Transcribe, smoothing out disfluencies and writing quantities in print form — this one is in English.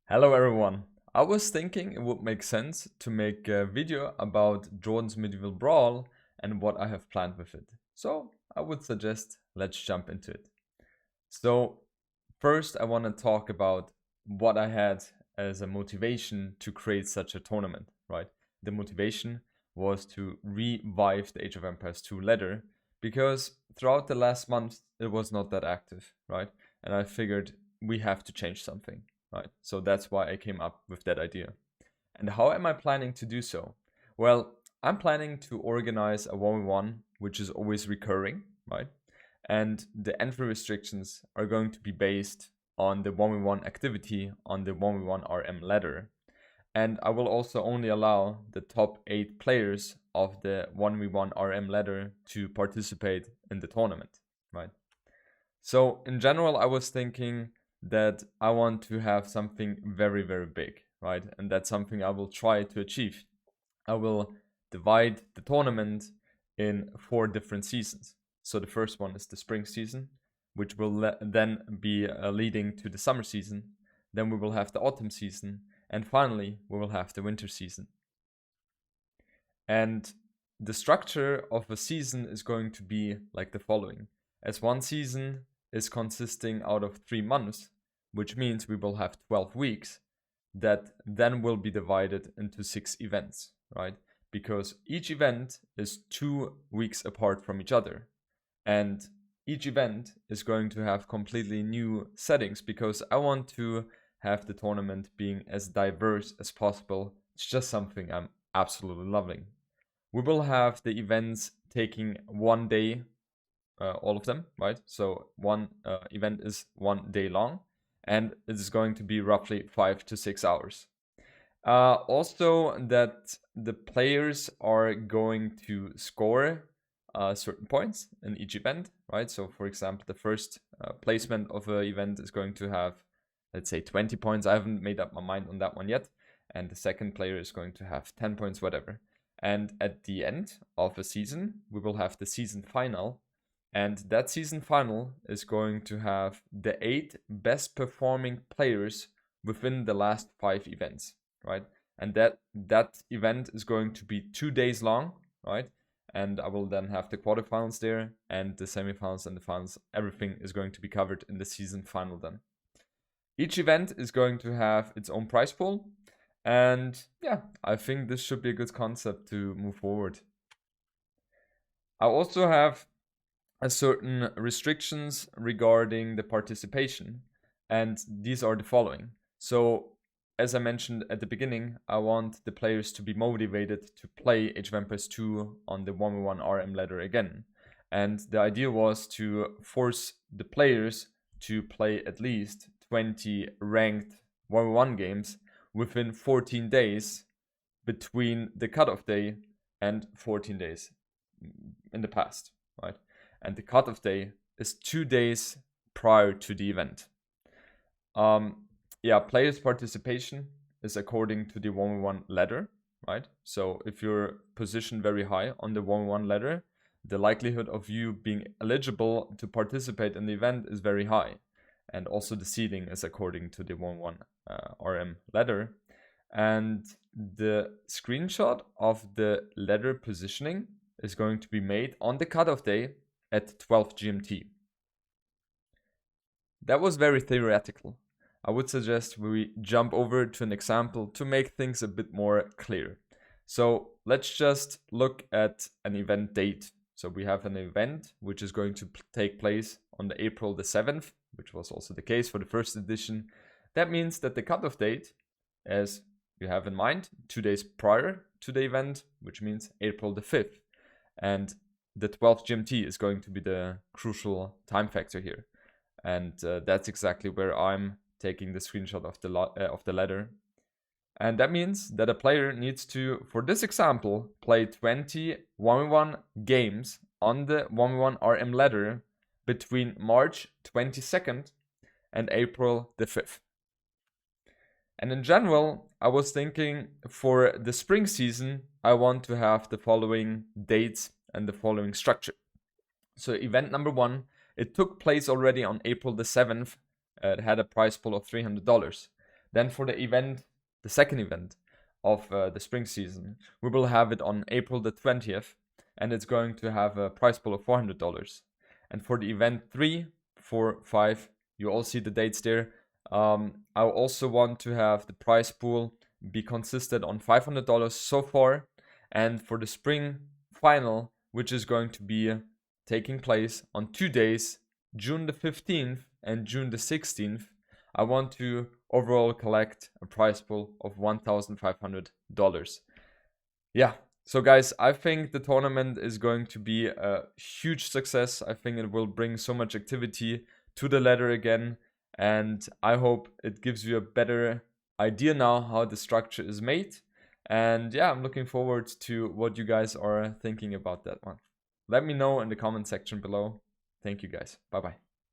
Hello everyone. I was thinking it would make sense to make a video about Jordan's Medieval Brawl and what I have planned with it. So I would suggest let's jump into it. So first I want to talk about what I had as a motivation to create such a tournament, right? The motivation was to revive the Age of Empires 2 ladder because throughout the last month it was not that active, right? And I figured we have to change something, right? So that's why I came up with that idea. And how am I planning to do so? Well, I'm planning to organize a 1v1 which is always recurring, right? And the entry restrictions are going to be based on the 1v1 activity on the 1v1 RM ladder. And I will also only allow the top 8 players of the 1v1 RM ladder to participate in the tournament, right? So in general, I was thinking that I want to have something very, very big, right? And that's something I will try to achieve. I will divide the tournament in 4 different seasons. So the first one is the spring season, which will then be leading to the summer season. Then we will have the autumn season. And finally, we will have the winter season. And the structure of a season is going to be like the following. As one season is consisting out of 3 months, which means we will have 12 weeks, that then will be divided into 6 events, right? Because each event is 2 weeks apart from each other. And each event is going to have completely new settings because I want to have the tournament being as diverse as possible. It's just something I'm absolutely loving. We will have the events taking 1 day, all of them, right? So one event is 1 day long, and it is going to be roughly 5 to 6 hours. Also, that the players are going to score certain points in each event, right? So, for example, the first placement of an event is going to have, let's say, 20 points. I haven't made up my mind on that one yet. And the second player is going to have 10 points, whatever. And at the end of a season, we will have the season final. And that season final is going to have the 8 best performing players within the last 5 events, right? And that event is going to be 2 days long, right? And I will then have the quarterfinals there and the semifinals and the finals. Everything is going to be covered in the season final then. Each event is going to have its own prize pool. And yeah, I think this should be a good concept to move forward. I also have a certain restrictions regarding the participation, and these are the following. So, as I mentioned at the beginning, I want the players to be motivated to play Age of Empires 2 on the 1v1 RM ladder again. And the idea was to force the players to play at least 20 ranked 1v1 games within 14 days between the cutoff day and 14 days in the past, right? And the cutoff day is 2 days prior to the event. Players' participation is according to the 1v1 ladder, right? So if you're positioned very high on the 1v1 ladder, the likelihood of you being eligible to participate in the event is very high. And also the seeding is according to the 1v1 RM ladder. And the screenshot of the ladder positioning is going to be made on the cutoff day at 12 GMT. That was very theoretical. I would suggest we jump over to an example to make things a bit more clear. So let's just look at an event date. So we have an event which is going to take place on the April the 7th, which was also the case for the first edition. That means that the cutoff date, as you have in mind, 2 days prior to the event, which means April the 5th. And the 12th GMT is going to be the crucial time factor here. And that's exactly where I'm taking the screenshot of the ladder. And that means that a player needs to, for this example, play 20 1v1 games on the 1v1 RM ladder between March 22nd and April the 5th. And in general, I was thinking for the spring season, I want to have the following dates and the following structure. So event number 1, it took place already on April the 7th. It had a prize pool of $300. Then for the event, the second event of the spring season, we will have it on April the 20th, and it's going to have a prize pool of $400. And for the event 3, 4, 5, you all see the dates there. I also want to have the prize pool be consisted on $500 so far. And for the spring final, which is going to be taking place on 2 days, June the 15th and June the 16th, I want to overall collect a prize pool of $1,500. Yeah, so guys, I think the tournament is going to be a huge success. I think it will bring so much activity to the ladder again, and I hope it gives you a better idea now how the structure is made. And yeah, I'm looking forward to what you guys are thinking about that one. Let me know in the comment section below. Thank you guys. Bye bye.